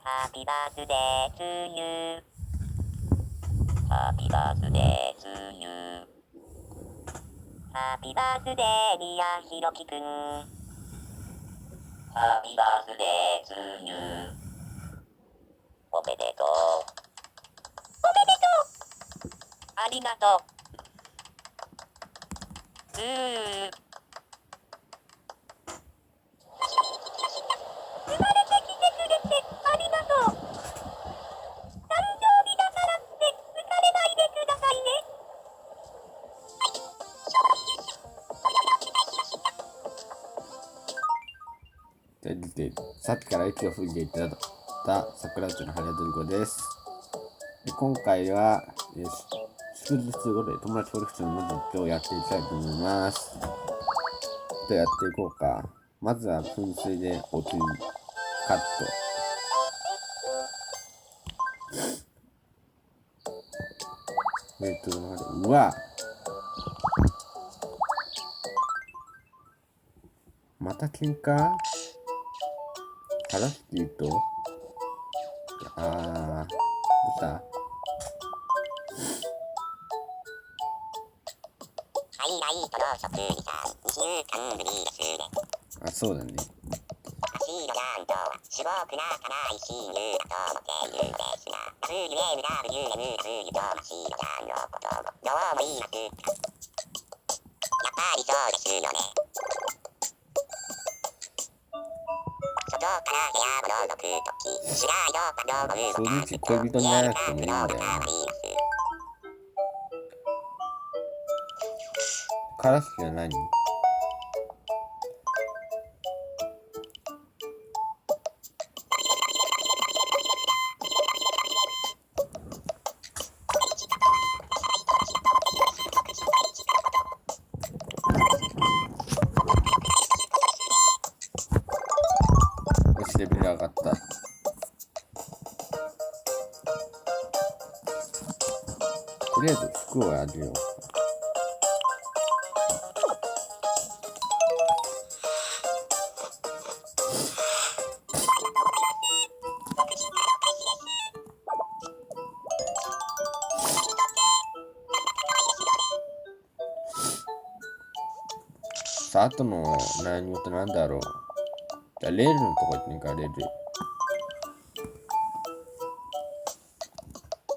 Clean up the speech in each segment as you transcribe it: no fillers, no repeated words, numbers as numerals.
Happy birthday to you. Happy birthday to you. Happy birthday dear ひろきくん。Happy birthday to you. おめでとう。おめでとう。ありがとう。生まれてきてくれてありがとう。誕生日だからって浮かれないでくださいね。さっきから息を吹いていただいた桜内の花鳥子です。で今回は、祝日ということで友達コレクションの実況をやっていきたいと思います。じゃあやっていこうか。まずは噴水でおつりカット。うわまた喧嘩？カラスティとどうした？ハイライトの食事さん、2週間ぶりですね。あ、そうだね。シードランドはすごく仲ない親友だと思っているんですが、WMWMW とシードちゃんのこともどうも言いますか？やっぱりそうですよね。外から部屋を覗くとき、スライドパドを動かすと、恋人にならなくてもいいんだよね。カラスティは何？レベル上がった。とりあえず服をあげよう。さあ、あとの悩み事なんだろう。じゃあレールのとこ行ってみるか、レール。1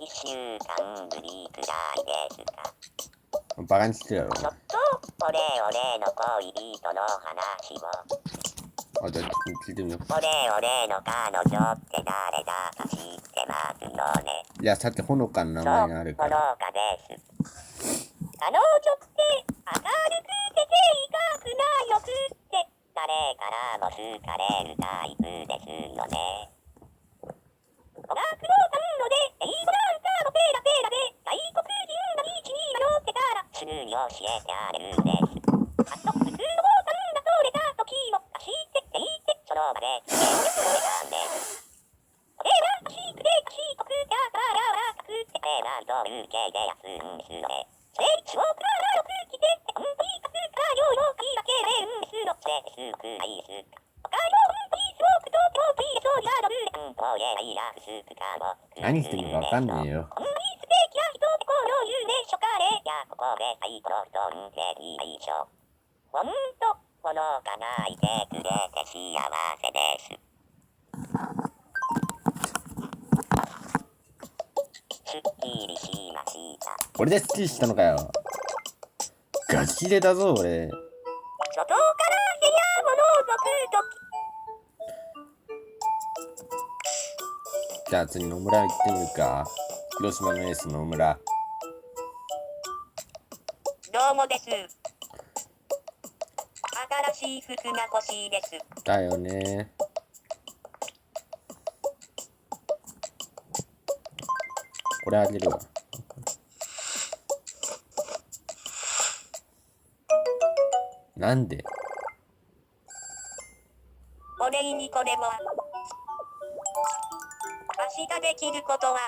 週間ぶりくらいですか。バカにしてるやろ。ちょっと俺の恋人の話を。じゃあ聞いてみよう。俺の彼女って誰だか知ってますのね。いや、さっきほのかの名前があるから。ほのかです。彼女って明るくて性格が良くって誰からも好かれるタイプですよね。語学の単語で英語なんかもペラペラで外国人が道に迷ってたらすぐに教えてあげるんです。あと普通の坊さんが通れた時も走ってって言ってその場で決めてくれたんです。これは足くで賢くて柔らかくてペナント受けで安いんですので聖地をからよく来てって本当にかすかよよきだけれんですのですくないです。他の本当にすごくとてもピーソーやるうんこれないやすくかも何してるかわかんねえよ。こんなに素敵な人ってこの言うねしょかれやここで最高の布団でいいでしょ。ほんとほのかないてくれて幸せです。すっきりしました。これでスッキリしたのかよ。ガチでだぞ、俺。外から部屋を覗くとき。じゃあ次野村行ってみるか。広島のエース野村。どうもです。新しい服が欲しいです。だよね。これあげるわ。なんで？お礼にこれを。明日できることは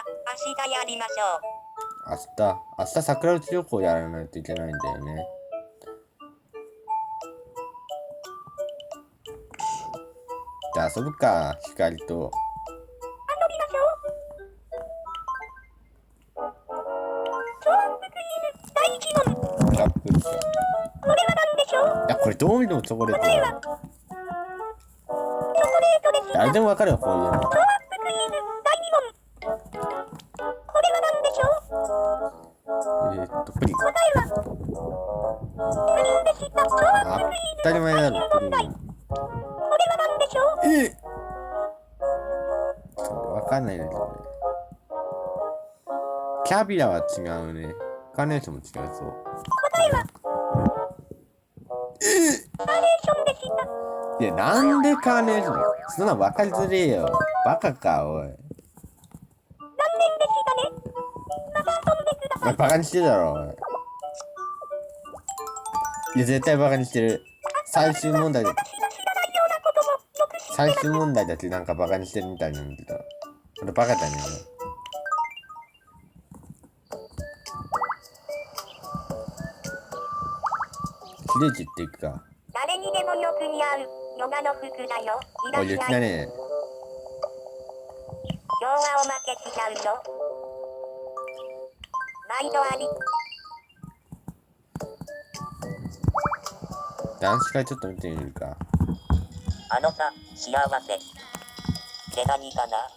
明日やりましょう。明日桜内旅行やらないといけないんだよね。じゃあ遊ぶか、光と。あょ超福犬第1問。ラップルさ。これは何でしょう。いや、これどう見てもチョコレートだよ。チョコレートです。誰でもわかるよ、こういうの。超福犬第2問。これは何でしょう。プリン。答えはプリンでした。超福あ、犬当たり前だろ、プリン。これは何でしょう。わかんないんだけどね。キャビアは違うね。カーネーションも違うそう。答えはカーネーションでした。いや、なんでカーネーションそんな分かりづれえよ。バカか、おい。残念でしたね。また遊んでください。バカにしてるだろ、おい。いや、絶対バカにしてる。最終問題だけ、私が知らないようなこともよく知って最ます。終問題だけなんかバカにしてるみたいなんだけど。これバカだね。ヒレジっていくか。誰にでもよく似合うヨガの服だよ。いらおい、っしゃい。雪だね。今日はおまけしちゃうよ。毎度あり。男子会ちょっと見てみるか。あのさ、幸せ。で何かな。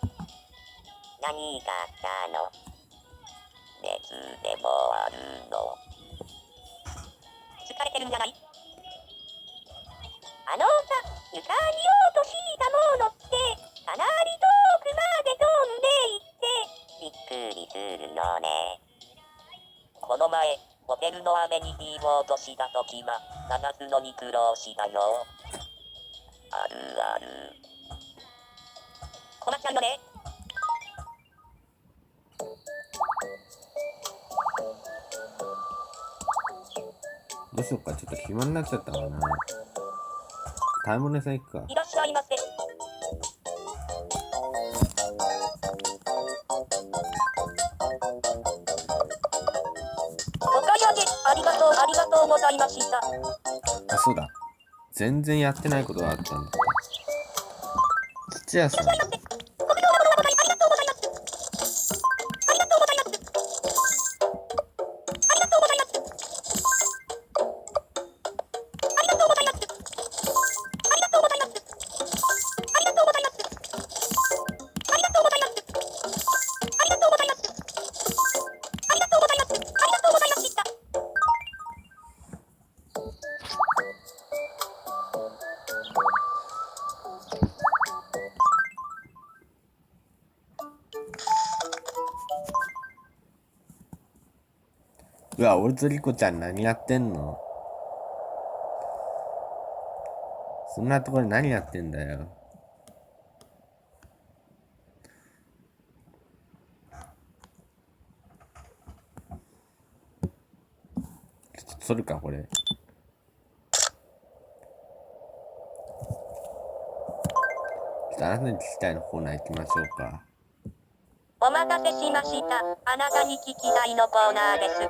何があったの。熱でもあるの。疲れてるんじゃない。あのさ、床に落としたものってかなり遠くまで飛んでいってびっくりするよね。この前ホテルの雨に火を落とした時は探すのに苦労したよ。あるある。困っちゃうよね。どうしようか、ちょっと暇になっちゃったかな。買い物屋さん行くか。いらっしゃいませ。お買い上げありがとうございました。あ、そうだ。全然やってないことがあったんだ。土屋さん。うわ、俺とリコちゃん何やってんの。そんなところで何やってんだよ。ちょっと撮るか、これ。ちょっとあなたに聞きたいのコーナー行きましょうか。お待たせしました。あなたに聞きたいのコーナーです。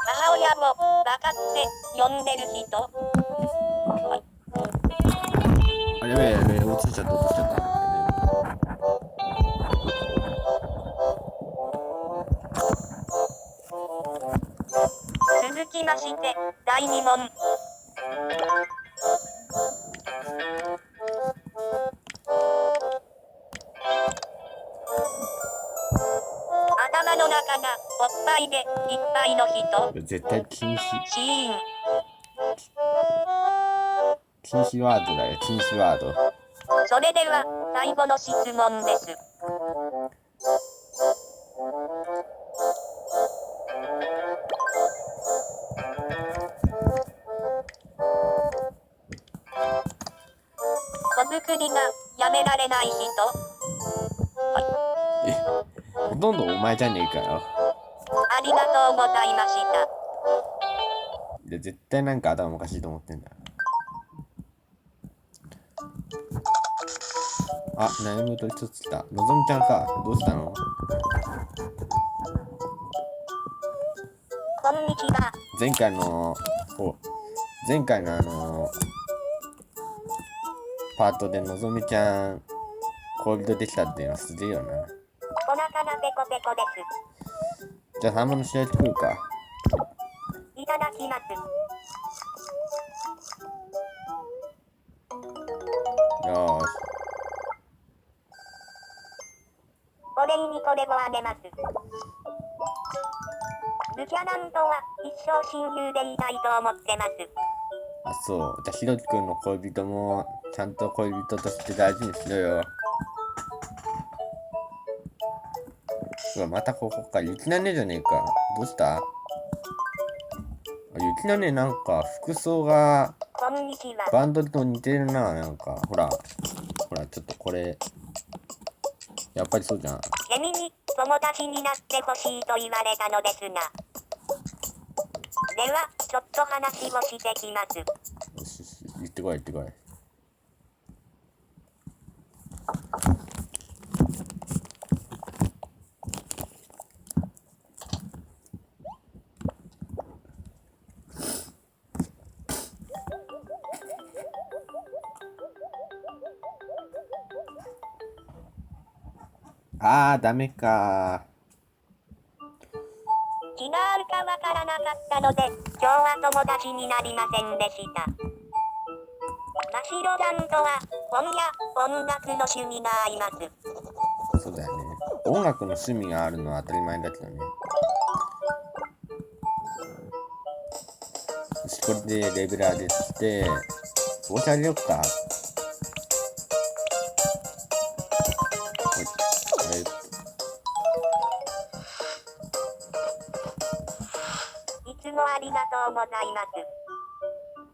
母親をバカって呼んでる人。あ、やべえやべえ、落ちちゃった落ちちゃった。続きまして第2問。頭の中がおっぱいでいっぱいの人。絶対禁止。シーン。禁止ワードだよ、禁止ワード。それでは最後の質問です。子作りがやめられない人。え、ほとんどお前じゃねえかよ。ありがとうございました。で、絶対なんか頭おかしいと思ってんだ。あ、悩み事一つ来た。のぞみちゃんか。どうしたの？こんにちは。前回の前回のパートでのぞみちゃん恋人できたっていうのはすげえよな。お腹がペコペコです。じゃあサンマの試合作るか。いただきます。よーし。お礼にこれをあげます。ルキャナンとは一生親友でいたいと思ってます。あ、そう。じゃあひろきくんの恋人もちゃんと恋人として大事にしろよ。うわ、またここか。雪なねじゃねえか。どうした？雪なねなんか服装がこんにちは。バンドと似てるな。なんかほらちょっとこれやっぱりそうじゃん。セミに友達になってほしいと言われたのですが、ではちょっと話をしてきます。よしよし、行ってこい行ってこい。あー、ダメか気が合うかわからなかったので、今日は友達になりませんでした。ましろちゃんとは本や音楽の趣味が合います。そうだよね。音楽の趣味があるのは当たり前だけどね。よし、これでレベル上げて、帽子あげよっか。いつもありがとうございます。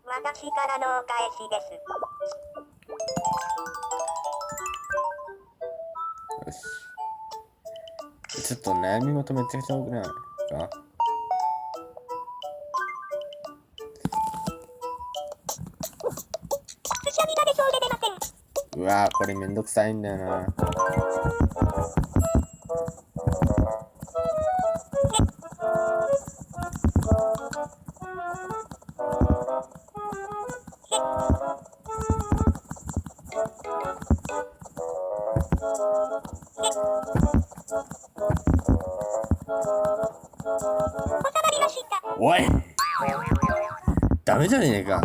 私からのお返しです。よし。ちょっと悩み事めちゃくちゃ多くないか？くしゃみが出そうで出ません。うわー、これめんどくさいんだよな。おい！ダメじゃねえか。